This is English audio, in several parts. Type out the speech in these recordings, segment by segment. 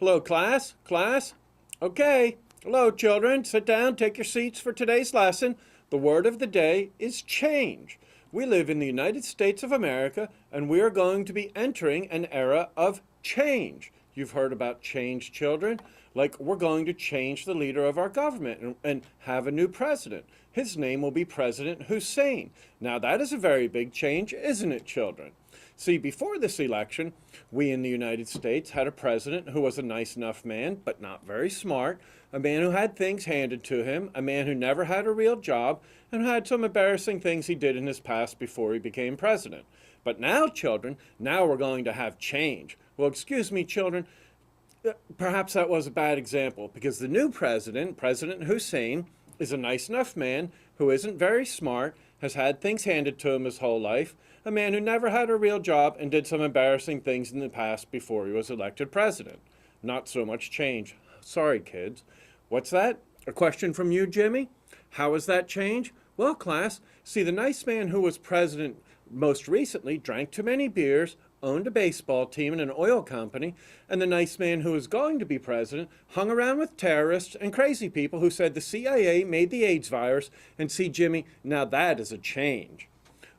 Hello, class. Class? Okay. Hello, children. Sit down. Take your seats for today's lesson. The word of the day is change. We live in the United States of America, and we are going to be entering an era of change. You've heard about change, children. Like, we're going to change the leader of our government and have a new president. His name will be President Hussein. Now, that is a very big change, isn't it, children? See, before this election, we in the United States had a president who was a nice enough man, but not very smart, a man who had things handed to him, a man who never had a real job, and had some embarrassing things he did in his past before he became president. But now, children, now we're going to have change. Well, excuse me, children, perhaps that was a bad example, because the new president, President Hussein, is a nice enough man who isn't very smart, has had things handed to him his whole life, a man who never had a real job and did some embarrassing things in the past before he was elected president. Not so much change. Sorry, kids. What's that? A question from you, Jimmy? How is that change? Well, class, see, the nice man who was president most recently drank too many beers, owned a baseball team and an oil company, and the nice man who was going to be president hung around with terrorists and crazy people who said the CIA made the AIDS virus, and see, Jimmy, now that is a change.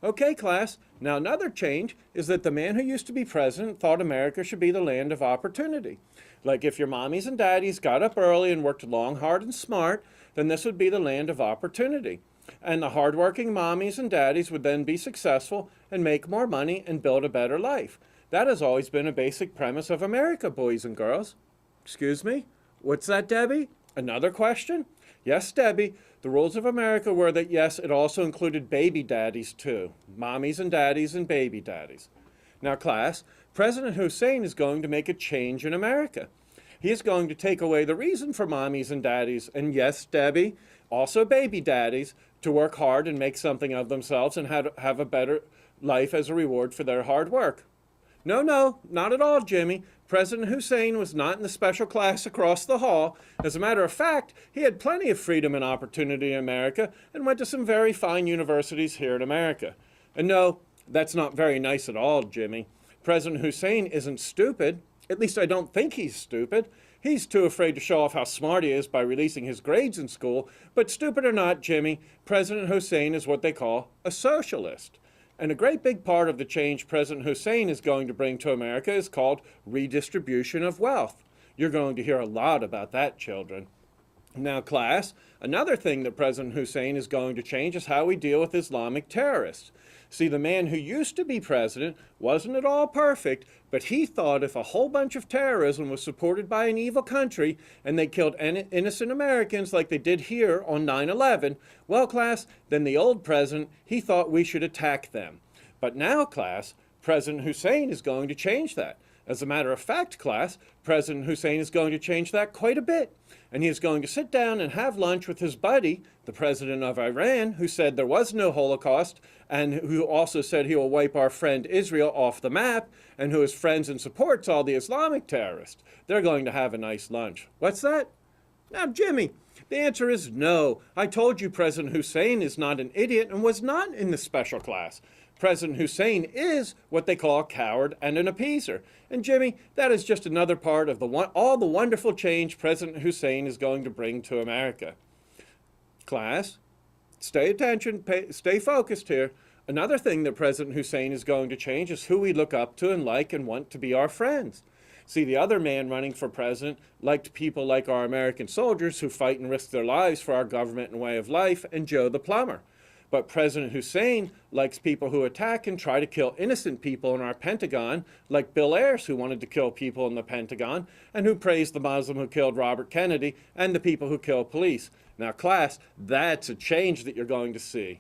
Okay, class, now another change is that the man who used to be president thought America should be the land of opportunity. Like if your mommies and daddies got up early and worked long, hard, and smart, then this would be the land of opportunity. And the hardworking mommies and daddies would then be successful and make more money and build a better life. That has always been a basic premise of America, boys and girls. Excuse me? What's that, Debbie? Another question? Yes, Debbie. The rules of America were that, yes, it also included baby daddies, too. Mommies and daddies and baby daddies. Now, class, President Hussein is going to make a change in America. He is going to take away the reason for mommies and daddies, and yes, Debbie, also baby daddies, to work hard and make something of themselves and have a better life as a reward for their hard work. No, not at all, Jimmy. President Hussein was not in the special class across the hall. As a matter of fact, he had plenty of freedom and opportunity in America and went to some very fine universities here in America. And no, that's not very nice at all, Jimmy. President Hussein isn't stupid. At least I don't think he's stupid. He's too afraid to show off how smart he is by releasing his grades in school. But stupid or not, Jimmy, President Hussein is what they call a socialist. And a great big part of the change President Hussein is going to bring to America is called redistribution of wealth. You're going to hear a lot about that, children. Now, class, another thing that President Hussein is going to change is how we deal with Islamic terrorists. See, the man who used to be president wasn't at all perfect, but he thought if a whole bunch of terrorism was supported by an evil country and they killed innocent Americans like they did here on 9/11, well, class, then the old president, he thought we should attack them. But now, class, President Hussein is going to change that. As a matter of fact, class, President Hussein is going to change that quite a bit. And he is going to sit down and have lunch with his buddy, the president of Iran, who said there was no Holocaust, and who also said he will wipe our friend Israel off the map, and who is friends and supports all the Islamic terrorists. They're going to have a nice lunch. What's that? Now, Jimmy, the answer is no. I told you President Hussein is not an idiot and was not in the special class. President Hussein is what they call a coward and an appeaser. And Jimmy, that is just another part of all the wonderful change President Hussein is going to bring to America. Class, stay focused here. Another thing that President Hussein is going to change is who we look up to and like and want to be our friends. See, the other man running for president liked people like our American soldiers who fight and risk their lives for our government and way of life, and Joe the plumber. But President Hussein likes people who attack and try to kill innocent people in our Pentagon, like Bill Ayers, who wanted to kill people in the Pentagon, and who praised the Muslim who killed Robert Kennedy, and the people who killed police. Now, class, that's a change that you're going to see.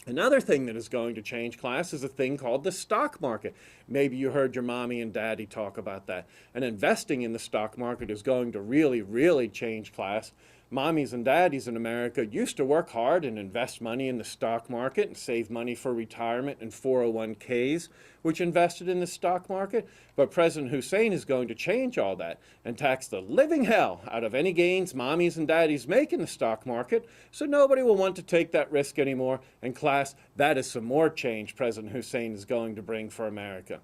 Another thing that is going to change, class, is a thing called the stock market. Maybe you heard your mommy and daddy talk about that. And investing in the stock market is going to really, really change, class. Mommies and daddies in America used to work hard and invest money in the stock market and save money for retirement and 401ks, which invested in the stock market. But President Hussein is going to change all that and tax the living hell out of any gains mommies and daddies make in the stock market, so nobody will want to take that risk anymore. And class, that is some more change President Hussein is going to bring for America.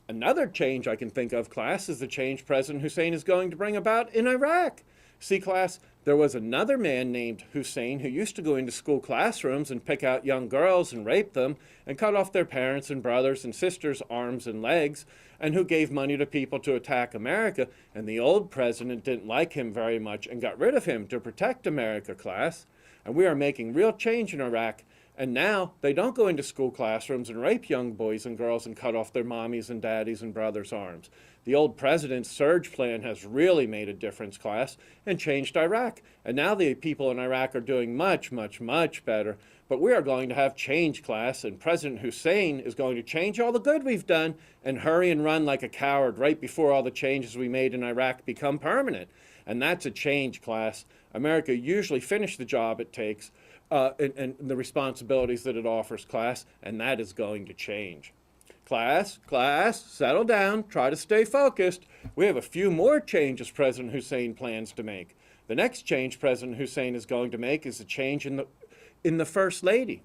Another change I can think of, class, is the change President Hussein is going to bring about in Iraq. See, class, there was another man named Hussein who used to go into school classrooms and pick out young girls and rape them and cut off their parents' and brothers' and sisters' arms and legs, and who gave money to people to attack America, and the old president didn't like him very much and got rid of him to protect America, class. And we are making real change in Iraq. And now they don't go into school classrooms and rape young boys and girls and cut off their mommies and daddies and brothers' arms. The old president's surge plan has really made a difference, class, and changed Iraq. And now the people in Iraq are doing much, much, much better. But we are going to have change, class, and President Hussein is going to change all the good we've done and hurry and run like a coward right before all the changes we made in Iraq become permanent. And that's a change, class. America usually finishes the job it takes, and the responsibilities that it offers, class, and that is going to change. Class, settle down, try to stay focused. We have a few more changes President Hussein plans to make. The next change President Hussein is going to make is a change in the First Lady.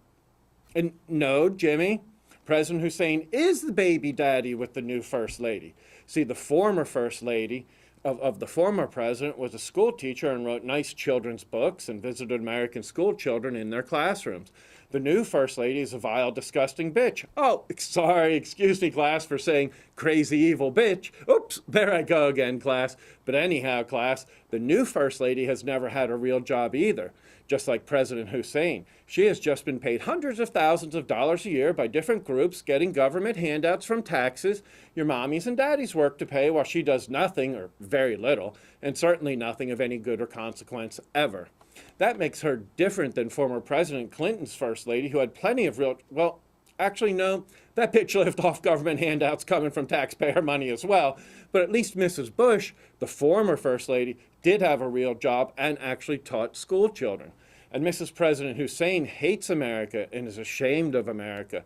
And no, Jimmy, President Hussein is the baby daddy with the new First Lady. See, the former First Lady of the former president was a school teacher and wrote nice children's books and visited American school children in their classrooms. The new First Lady is a vile, disgusting bitch. Oh, sorry, excuse me, class, for saying crazy, evil bitch. Oops, there I go again, class. But anyhow, class, the new First Lady has never had a real job either. Just like President Hussein, she has just been paid hundreds of thousands of dollars a year by different groups getting government handouts from taxes, your mommies and daddies work to pay, while she does nothing, or very little, and certainly nothing of any good or consequence ever. That makes her different than former President Clinton's First Lady, who had plenty of real, well, actually, no, that bitch lived off government handouts coming from taxpayer money as well. But at least Mrs. Bush, the former First Lady, did have a real job and actually taught school children. And Mrs. President Hussein hates America and is ashamed of America.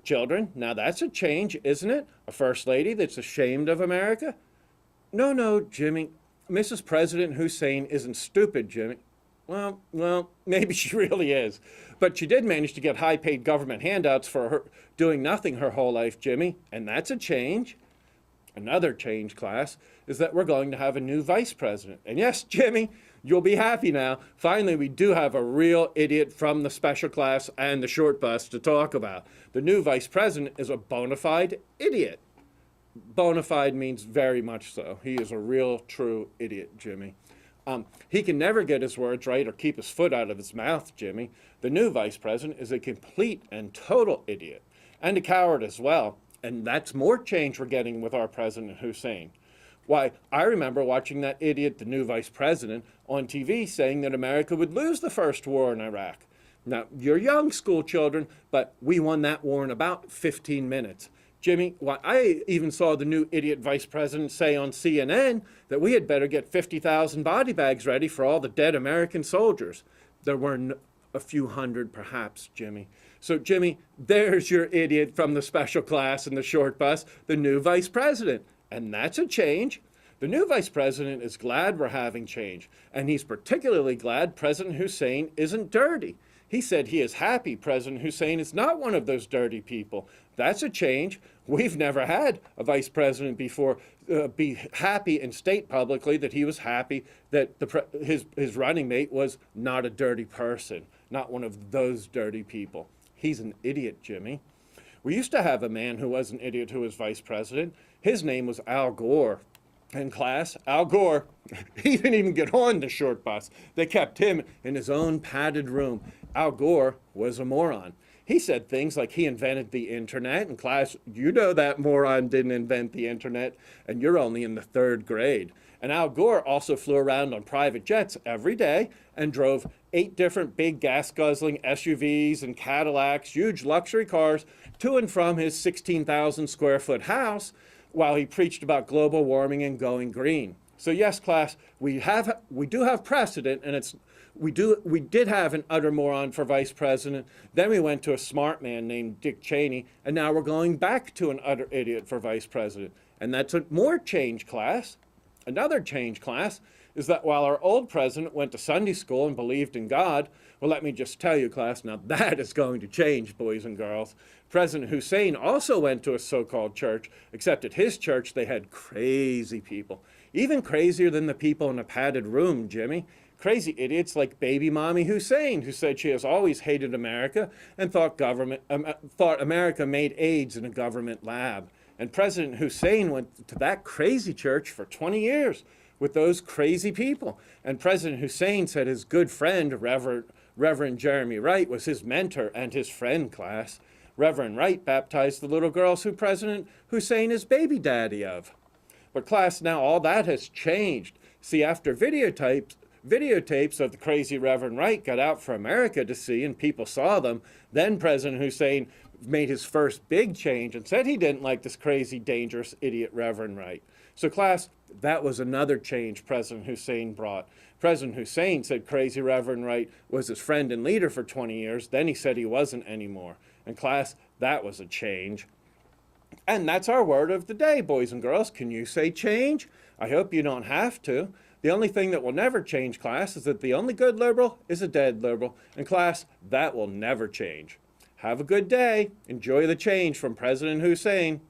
Children, now that's a change, isn't it? A First Lady that's ashamed of America? No, Jimmy. Mrs. President Hussein isn't stupid, Jimmy. Well, maybe she really is. But she did manage to get high-paid government handouts for her doing nothing her whole life, Jimmy, and that's a change. Another change, class, is that we're going to have a new vice president. And yes, Jimmy, you'll be happy now. Finally, we do have a real idiot from the special class and the short bus to talk about. The new vice president is a bona fide idiot. Bona fide means very much so. He is a real, true idiot, Jimmy. He can never get his words right or keep his foot out of his mouth, Jimmy. The new vice president is a complete and total idiot, and a coward as well. And that's more change we're getting with our President Hussein. Why, I remember watching that idiot, the new vice president, on TV saying that America would lose the first war in Iraq. Now, you're young school children, but we won that war in about 15 minutes. Jimmy, why, I even saw the new idiot vice president say on CNN that we had better get 50,000 body bags ready for all the dead American soldiers. There were a few hundred, perhaps, Jimmy. So, Jimmy, there's your idiot from the special class and the short bus, the new vice president. And that's a change. The new vice president is glad we're having change, and he's particularly glad President Hussein isn't dirty. He said he is happy President Hussein is not one of those dirty people. That's a change. We've never had a vice president before be happy and state publicly that he was happy that his running mate was not a dirty person, not one of those dirty people. He's an idiot, Jimmy. We used to have a man who was an idiot who was vice president. His name was Al Gore. In class, Al Gore, he didn't even get on the short bus. They kept him in his own padded room. Al Gore was a moron. He said things like he invented the internet. In class, you know that moron didn't invent the internet, and you're only in the 3rd grade. And Al Gore also flew around on private jets every day and drove 8 different big gas-guzzling SUVs and Cadillacs, huge luxury cars, to and from his 16,000 square foot house while he preached about global warming and going green. So yes, class, we do have precedent, and we did have an utter moron for vice president. Then we went to a smart man named Dick Cheney, and now we're going back to an utter idiot for vice president. And that's a more change, class. Another change, class, is that while our old president went to Sunday school and believed in God, well, let me just tell you, class, now that is going to change, boys and girls. President Hussein also went to a so-called church, except at his church they had crazy people. Even crazier than the people in a padded room, Jimmy. Crazy idiots like baby mommy Hussein, who said she has always hated America and thought America made AIDS in a government lab. And President Hussein went to that crazy church for 20 years with those crazy people. And President Hussein said his good friend, Reverend Jeremy Wright, was his mentor and his friend, class. Reverend Wright baptized the little girls who President Hussein is baby daddy of. But class, now all that has changed. See, after videotapes of the crazy Reverend Wright got out for America to see and people saw them, then President Hussein made his first big change and said he didn't like this crazy, dangerous, idiot Reverend Wright. So class, that was another change President Hussein brought. President Hussein said crazy Reverend Wright was his friend and leader for 20 years. Then he said he wasn't anymore. And class, that was a change. And that's our word of the day, boys and girls. Can you say change? I hope you don't have to. The only thing that will never change, class, is that the only good liberal is a dead liberal. And class, that will never change. Have a good day. Enjoy the change from President Hussein.